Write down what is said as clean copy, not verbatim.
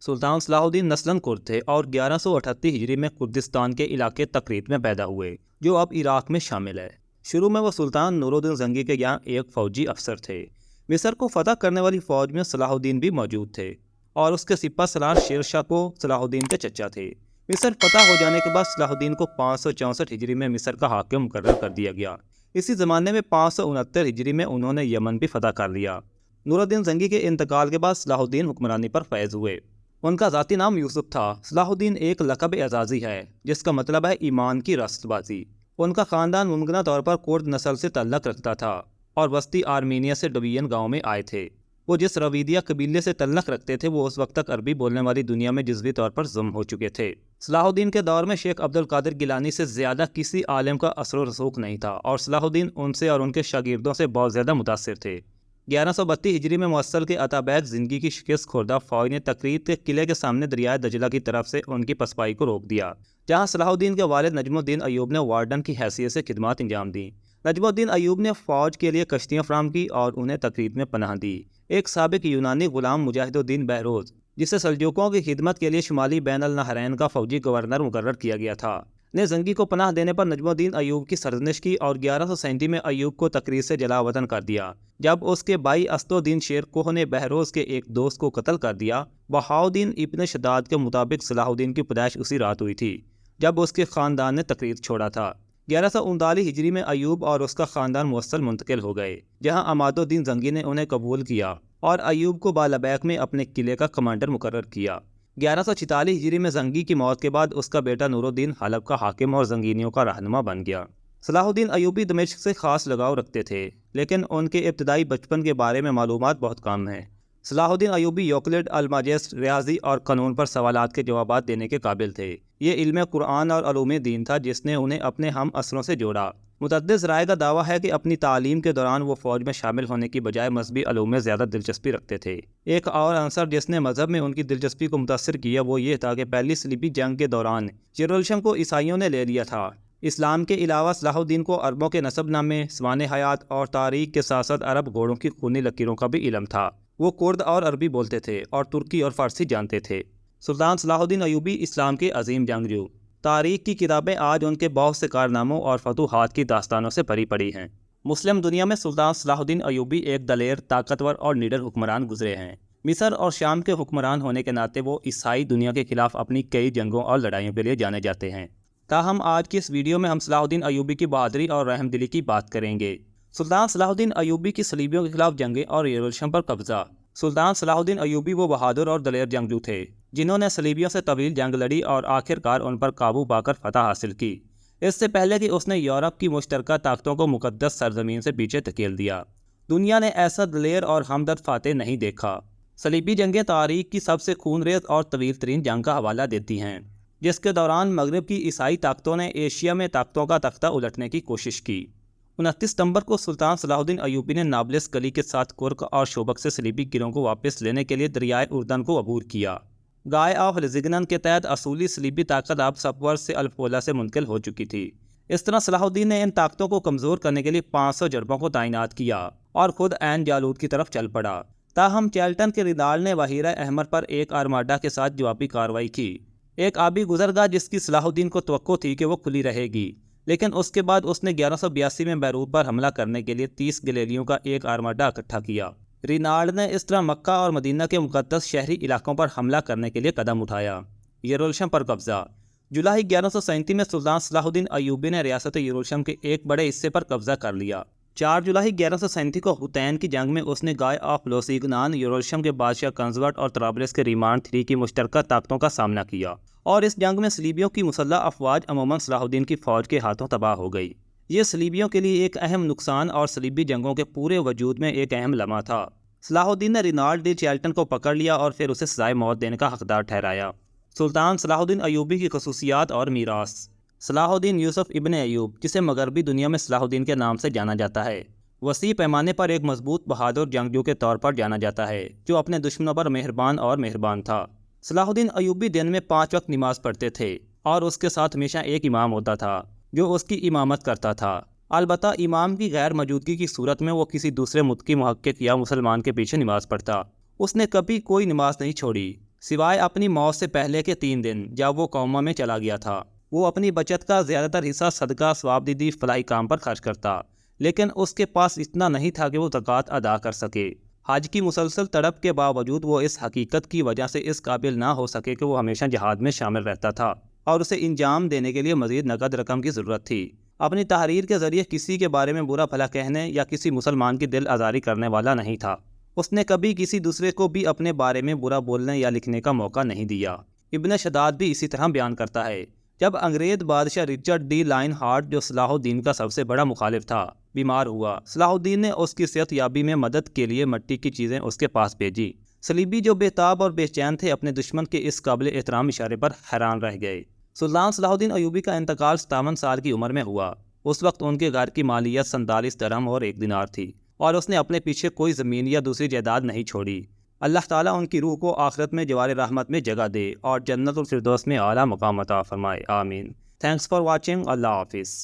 सुल्तान Salahuddin नस्लन Kurd थे और 1138 हिजरी में कुर्दिस्तान के इलाके तकरीत में पैदा हुए, जो अब इराक में शामिल है। शुरू में वो सुल्तान नूरुद्दीन जंगी के यहाँ एक फौजी अफसर थे। मिस्र को फतह करने वाली फौज में सलाहुद्दीन भी मौजूद थे और उसके सिपा सलार शेर शाह को सलाहुद्दीन के चचा थे। मिस्र फतह हो जाने के बाद सलाहुद्दीन को 564 हिजरी में मिस्र का हाकिम मुकर्रर कर दिया गया। इसी ज़माने में 569 हिजरी में उन्होंने यमन भी फतह कर लिया। नूरुद्दीन जंगी के इंतकाल के बाद सलाहुद्दीन हुक्मरानी पर फैज़ हुए। उनका ज़ाती नाम यूसुफ था। सलाहुद्दीन एक लक़ब एजाज़ी है जिसका मतलब है ईमान की रास्तबाजी। उनका ख़ानदान मुमकिन तौर पर कुर्द नस्ल से तल्लक़ रखता था और वस्ती आर्मीनिया से डबियन गांव में आए थे। वो जिस रवीदिया कबीले से तल्लक़ रखते थे वो उस वक्त तक अरबी बोलने वाली दुनिया में जज़वी तौर पर ज़म हो चुके थे। सलाहुद्दीन के दौर में शेख अब्दुल कादिर गिलानी से ज़्यादा किसी आलिम का असर रसूख नहीं था और सलाहुद्दीन उनसे और उनके शागिर्दों से बहुत ज़्यादा मुतासिर थे। 1132 हिजरी में मुअस्सल के अताबैक ज़िंदगी की शिकस्त खुर्दा फ़ौज ने तकरीत के किले के सामने दरियाए दजला की तरफ से उनकी पसपाई को रोक दिया, जहां सलाहुद्दीन के वालिद नजमुद्दीन अयूब ने वार्डन की हैसियत से खिदमत अंजाम दी। नजमुद्दीन अयूब ने फ़ौज के लिए कश्तियाँ फराहम की और उन्हें तकरीत में पनाह दी। एक साबिक यूनानी गुलाम मुजाहिदुद्दीन बहरोज, जिसे सल्जूकियों की खिदमत के लिए शुमाली बैन अल नहरैन का फ़ौजी गवर्नर मुकर्रर किया गया था, ने जंगी को पनाह देने पर नजमुद्दीन अयूब की सरजनिश की और 1137 में अयूब को तकरीर से जला वतन कर दिया। जब उसके भाई असदुद्दीन शेर कोह ने बहरोज के एक दोस्त को कत्ल कर दिया। बहाउद्दीन इब्न शद्दाद के मुताबिक सलाहुद्दीन की पैदाइश उसी रात हुई थी जब उसके ख़ानदान ने तकरीर छोड़ा था। 1139 हिजरी में अयूब और उसका ख़ानदान मुअस्सल मुंतकिल हो गए, जहाँ अमादुद्दीन जंगी ने उन्हें कबूल किया और अयूब को बालबैक में अपने किले का कमांडर मुकर्रर किया। 1146 हिजरी में जंगी की मौत के बाद उसका बेटा नूरुद्दीन हलब का हाकिम और जंगीनियों का रहनुमा बन गया। सलाहुद्दीन अयूबी दमिश्क से ख़ास लगाव रखते थे, लेकिन उनके इब्तदाई बचपन के बारे में मालूमात बहुत कम हैं। सलाहुद्दीन अयूबी यूक्लिड, अलमाजिस्ट, रियाजी और कानून पर सवालात के जवाबात देने के काबिल थे। ये इल्म कुरान और अलूम दीन था जिसने उन्हें अपने हम असरों से जोड़ा। मुतअद्दिद ज़राए का दावा है कि अपनी तालीम के दौरान वो फ़ौज में शामिल होने की बजाय मजहबी अलूम में ज़्यादा दिलचस्पी रखते थे। एक और अंसर जिसने मज़हब में उनकी दिलचस्पी को मुतासर किया वो ये था कि पहली सलीबी जंग के दौरान यरूशलेम को ईसाइयों ने ले लिया था। इस्लाम के अलावा सलाहुद्दीन को अरबों के नसबनामे, सवाने हयात और तारीख के साथ साथ अरब घोड़ों की खूनी लकीरों का भी इल्म था। वो कुर्द और अरबी बोलते थे और तुर्की और फ़ारसी जानते थे। सुल्तान सलाहुद्दीन अयूबी इस्लाम के अजीम जंगजू। तारीख की किताबें आज उनके बहुत से कारनामों और फतूहात की दास्तानों से भरी पड़ी हैं। मुस्लिम दुनिया में सुल्तान सलाहुद्दीन अयूबी एक दलेर, ताकतवर और निडर हुक्मरान गुजरे हैं। मिस्र और शाम के हुक्मरान होने के नाते वो ईसाई दुनिया के खिलाफ अपनी कई जंगों और लड़ाइयों के लिए जाने जाते हैं। ताहम आज की इस वीडियो में हम सलाहुद्दीन अयूबी की बहादुरी और रहमदिली की बात करेंगे। सुल्तान सलाहुद्दीन अयूबी की सलीबियों के खिलाफ जंगें और यरूशलेम पर कब्जा। सुल्तान सलाहुद्दीन अयूबी वो बहादुर और दलेर जंगजू थे जिन्होंने सलीबियों से तवील जंग लड़ी और आखिरकार उन पर काबू पाकर फतह हासिल की। इससे पहले कि उसने यूरोप की मुश्तरका ताकतों को मुकद्दस सरजमीन से पीछे धकेल दिया, दुनिया ने ऐसा दलेर और हमदर्द फातेह नहीं देखा। सलीबी जंगें तारीख की सबसे खूनरेज़ और तवील तरीन जंग का हवाला देती हैं, जिसके दौरान मगरब की ईसाई ताकतों ने एशिया में ताकतों का तख्ता उलटने की कोशिश की। 29 सितंबर को सुल्तान सलाहुद्दीन अयूबी ने नाबलिस कली के साथ कुर्क और शोबक से सलीबी किलों को वापस लेने के लिए दरियाए उर्दन को अबूर किया। गाय ऑफ रिजिगनन के तहत असूली सलीबी ताकत अब सफवर से अल्फोला से मुंतकिल हो चुकी थी। इस तरह सलाहुद्दीन ने इन ताकतों को कमज़ोर करने के लिए 500 जरबों को तैनात किया और ख़ुद ऐन जालूद की तरफ चल पड़ा। ताहम चैल्टन के रिदाल ने वहीरा अहमर पर एक आर्माडा के साथ जवाबी कार्रवाई की। एक आबी गुजरगाह जिसकी सलाहुद्दीन को तवक्को थी कि वो खुली रहेगी, लेकिन उसके बाद उसने 1182 में बैरूत पर हमला करने के लिए 30 गलेलियों का एक आर्माडा इकट्ठा किया। रिनाल्ड ने इस तरह मक्का और मदीना के मुक़द्दस शहरी इलाकों पर हमला करने के लिए कदम उठाया। यरूशलेम पर कब्ज़ा। जुलाई 1137 में सुल्तान सलाहुद्दीन अयूबी ने रियासत यरूशलेम के एक बड़े हिस्से पर कब्ज़ा कर लिया। 4 जुलाई 1137 को हुतैन की जंग में उसने गाय ऑफ लोसीगनान, यरूशलेम के बादशाह कंजवर्ट और तराबलिस के रीमान 3 की मुश्तरका ताकतों का सामना किया और इस जंग में सलीबियों की मुसल्लह अफवाज अमूमन सलाहुद्दीन की फ़ौज के हाथों तबाह हो गई। ये सलीबियों के लिए एक अहम नुकसान और सलीबी जंगों के पूरे वजूद में एक अहम लम्हा था। सलाहुद्दीन ने रिनाल्ड डी चैल्टन को पकड़ लिया और फिर उसे सजाए मौत देने का हकदार ठहराया। सुल्तान सलाहुद्दीन अयूबी की खसूसियात और मीरास। सलाहुद्दीन यूसुफ इब्न अयूब, जिसे मगरबी दुनिया में सलाहुद्दीन के नाम से जाना जाता है, वसी पैमाने पर एक मजबूत बहादुर जंगजू के तौर पर जाना जाता है जो अपने दुश्मनों पर मेहरबान था। सलाहुद्दीन अयूबी दिन में 5 वक्त नमाज पढ़ते थे और उसके साथ हमेशा एक इमाम होता था जो उसकी इमामत करता था। अलबत्ता इमाम की गैर मौजूदगी की सूरत में वो किसी दूसरे मुत्की मुहक्किक या मुसलमान के पीछे नमाज पढ़ता। उसने कभी कोई नमाज नहीं छोड़ी। سوائے اپنی موت سے پہلے کے 3 دن جب وہ کوما میں چلا گیا تھا۔ وہ اپنی بچت کا زیادہ تر حصہ صدقہ، ثوابدیدی، فلاحی کام پر خرچ کرتا، لیکن اس کے پاس اتنا نہیں تھا کہ وہ زکوٰۃ ادا کر سکے۔ حج کی مسلسل تڑپ کے باوجود وہ اس حقیقت کی وجہ سے اس قابل نہ ہو سکے کہ وہ ہمیشہ جہاد میں شامل رہتا تھا اور اسے انجام دینے کے لیے مزید نقد رقم کی ضرورت تھی۔ اپنی تحریر کے ذریعے کسی کے بارے میں برا بھلا کہنے یا کسی مسلمان کی دل آزاری کرنے والا نہیں تھا۔ اس نے کبھی کسی دوسرے کو بھی اپنے بارے میں برا بولنے یا لکھنے کا موقع نہیں دیا۔ ابن شداد بھی اسی طرح بیان کرتا ہے، جب انگریز بادشاہ رچرڈ ڈی لائن ہارٹ، جو صلاح الدین کا سب سے بڑا مخالف تھا، بیمار ہوا، صلاح الدین نے اس کی صحت یابی میں مدد کے لیے مٹی کی چیزیں اس کے پاس بھیجی۔ صلیبی جو بے تاب اور بے چین تھے، اپنے دشمن کے اس قابل احترام اشارے پر حیران رہ گئے۔ سلطان صلاح الدین ایوبی کا انتقال 57 سال کی عمر میں ہوا۔ اس وقت ان کے گھر کی مالیت 47 درہم اور 1 دینار تھی، اور اس نے اپنے پیچھے کوئی زمین یا دوسری جائیداد نہیں چھوڑی۔ اللہ تعالیٰ ان کی روح کو آخرت میں جوار رحمت میں جگہ دے اور جنت الفردوس میں اعلیٰ مقام عطا فرمائے، آمین۔ Thanks for watching. اللہ حافظ۔